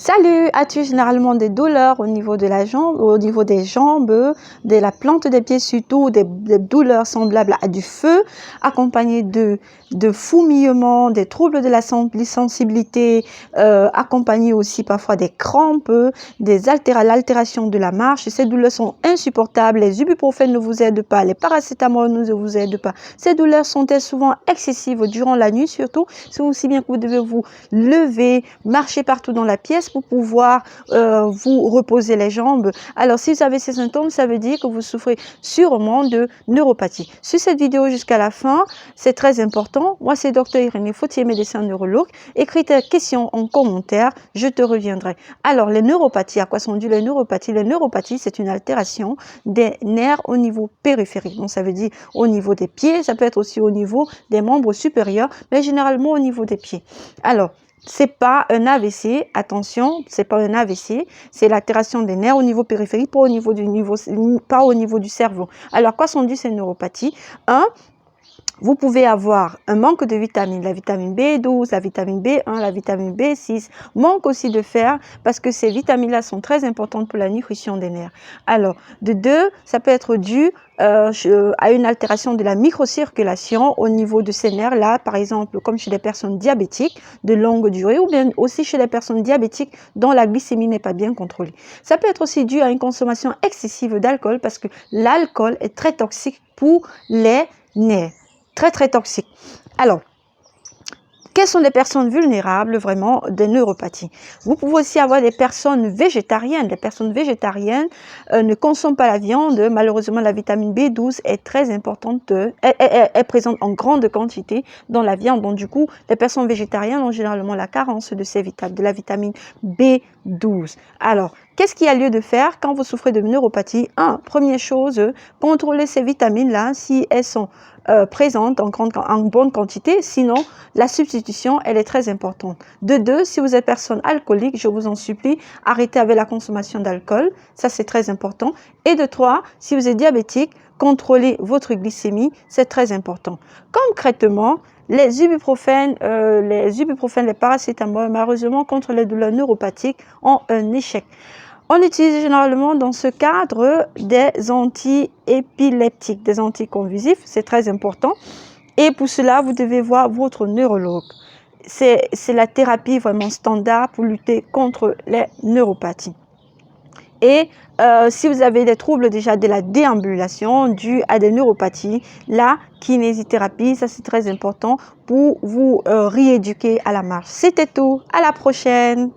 Salut, as-tu généralement des douleurs au niveau de la jambe, au niveau des jambes, de la plante des pieds surtout, des douleurs semblables à du feu, accompagnées de fourmillements, des troubles de la sensibilité, accompagnées aussi parfois des crampes, l'altération de la marche. Ces douleurs sont insupportables, les ibuprofènes ne vous aident pas, les paracétamol ne vous aident pas. Ces douleurs sont-elles souvent excessives durant la nuit surtout, c'est aussi bien que vous devez vous lever, marcher partout dans la pièce pour pouvoir vous reposer les jambes. Alors, si vous avez ces symptômes, ça veut dire que vous souffrez sûrement de neuropathie. Sur cette vidéo jusqu'à la fin, c'est très important. Moi, c'est Dr Irénée Fautier, médecin neurologue. Écris ta question en commentaire, je te reviendrai. Alors, les neuropathies, à quoi sont dues les neuropathies? Les neuropathies, c'est une altération des nerfs au niveau périphérique. Donc, ça veut dire au niveau des pieds, ça peut être aussi au niveau des membres supérieurs, mais généralement au niveau des pieds. Alors, c'est pas un AVC, attention, c'est pas un AVC, c'est l'altération des nerfs au niveau périphérique, pas au niveau du cerveau. Alors, quoi sont dues ces neuropathies? Vous pouvez avoir un manque de vitamines, la vitamine B12, la vitamine B1, la vitamine B6, manque aussi de fer, parce que ces vitamines-là sont très importantes pour la nutrition des nerfs. Alors, de deux, ça peut être dû à une altération de la microcirculation au niveau de ces nerfs-là, par exemple, comme chez les personnes diabétiques de longue durée, ou bien aussi chez les personnes diabétiques dont la glycémie n'est pas bien contrôlée. Ça peut être aussi dû à une consommation excessive d'alcool, parce que l'alcool est très toxique pour les nerfs. Très toxique. Alors, quelles sont les personnes vulnérables vraiment des neuropathies? Vous pouvez aussi avoir des personnes végétariennes. Les personnes végétariennes ne consomment pas la viande. Malheureusement, la vitamine B12 est très importante, est présente en grande quantité dans la viande. Donc, du coup, les personnes végétariennes ont généralement la carence de la vitamine B12. Alors, qu'est-ce qu'il y a lieu de faire quand vous souffrez de neuropathie? Première chose, contrôlez ces vitamines-là si elles sont présentes en bonne quantité. Sinon, la substitution, elle est très importante. De deux, si vous êtes personne alcoolique, je vous en supplie, arrêtez avec la consommation d'alcool. Ça, c'est très important. Et de trois, si vous êtes diabétique, contrôlez votre glycémie. C'est très important. Concrètement, les ibuprofènes, les paracétamol, malheureusement, contre les douleurs neuropathiques, ont un échec. On utilise généralement dans ce cadre des anti-épileptiques, des anticonvulsifs, c'est très important. Et pour cela, vous devez voir votre neurologue. C'est la thérapie vraiment standard pour lutter contre les neuropathies. Et si vous avez des troubles déjà de la déambulation dus à des neuropathies, la kinésithérapie, ça c'est très important pour vous rééduquer à la marche. C'était tout, à la prochaine.